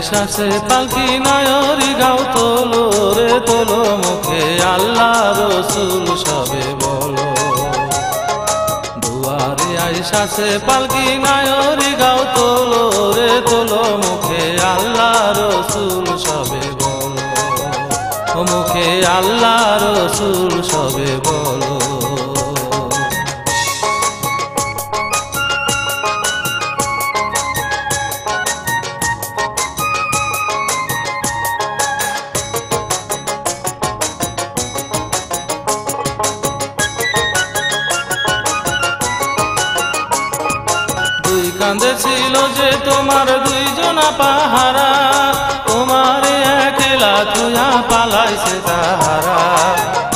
আইসাছে পালকি নায়রি গাও তোলো রে তোলো মুখে আল্লাহ রসুল সবে বলো। দুয়ারে আইসাছে পালকি নায়রি গাও তোলো রে তোলো মুখে আল্লাহ রসুল সবে বলো। মুখে আল্লাহ রসুল সবে বলো। দুই কাঁধে ছিল যে তোমার দুইজনা পাহারা, তোমার একলা তুয়া পালাইছে তাহারা।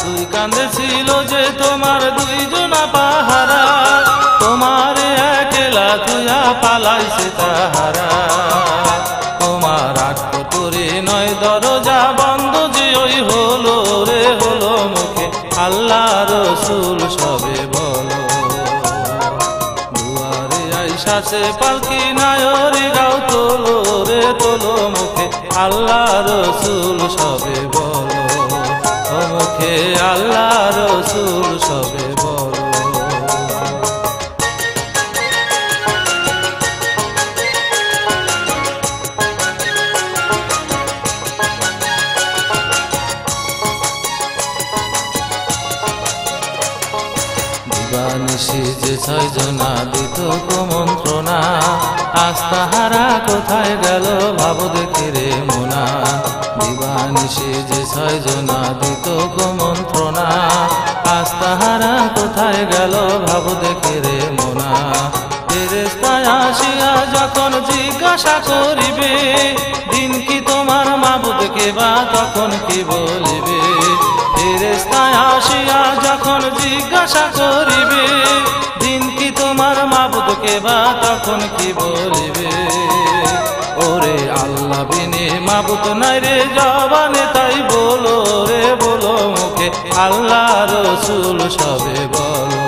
দুই কাঁধে ছিল যে তোমার দুইজনা পাহারা, তোমার একলা তুয়া পালাইছে তাহারা। তোমার আটকটুরি নয় দরজা বন্ধ যে ওই হলো রে হলো মুখে আল্লাহ রসুল সবে বলো। আইসাছে পালকি নায়রি গাও তোলো রে তোলো মুখে আল্লাহ রসুল সবে বলো। মুখে আল্লাহ রসুল সবে বলো। দিবানিশি যে ছয়জনা দিত কুমন্ত্রণা, আজ তাহারা কোথায় গেল ভাব দেখি রে মোনা। দিবানিশি যে ছয়জনা দিত কুমন্ত্রণা, আজ তাহারা কোথায় গেল ভাব দেখি রে মোনা। ফেরেশতায় আসিয়া যখন জিজ্ঞাসা করিবে, দিন কি তোমার মাবুদকে বা তখন কি বলিবে। ফেরেশতায় আসিয়া যখন জিজ্ঞাসা করিবে, দিন কি তোমার মাবুদকে বা তখন কি বলিবে। ওরে আল্লাহ বিনে মাবুদ নাই রে জবানে তাই বলো রে বলো মুখে আল্লাহ রসুল সবে বলো।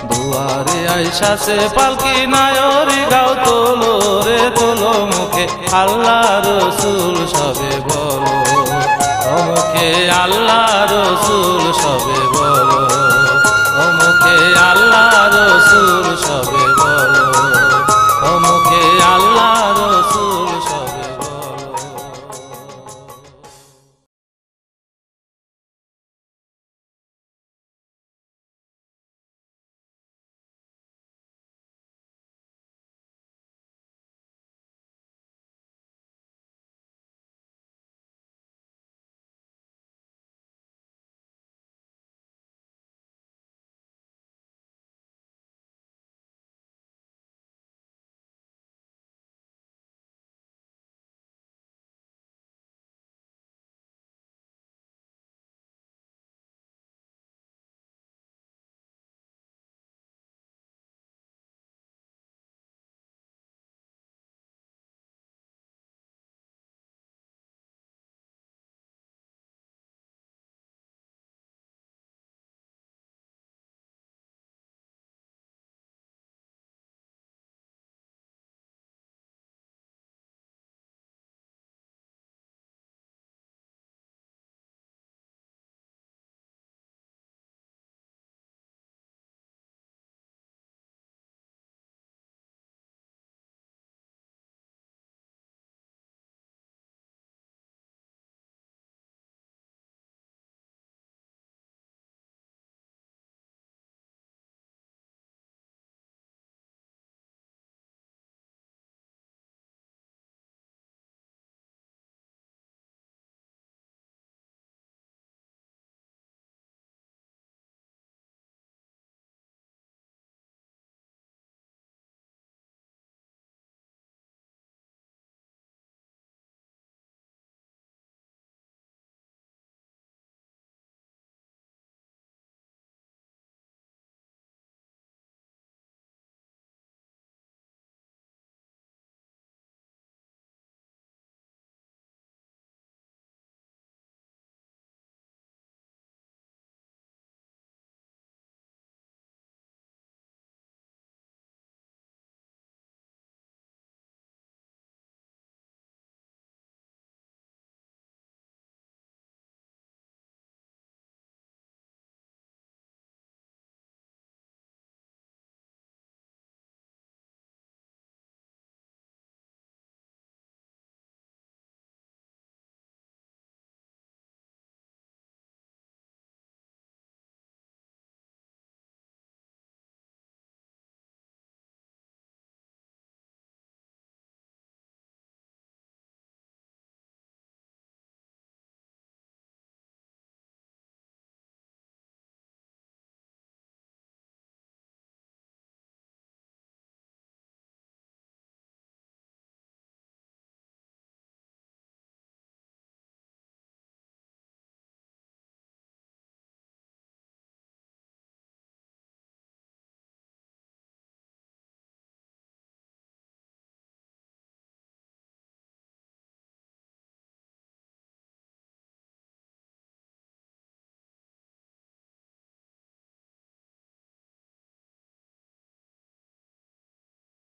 দুয়ারে আইসাছে পালকি নায়রি গাও তোলো রে তোলো মুখে আল্লাহ রসুল সবে বলো। মুখে আল্লাহ রসুল সবে বলো। মুখে আল্লাহ রসুল সবে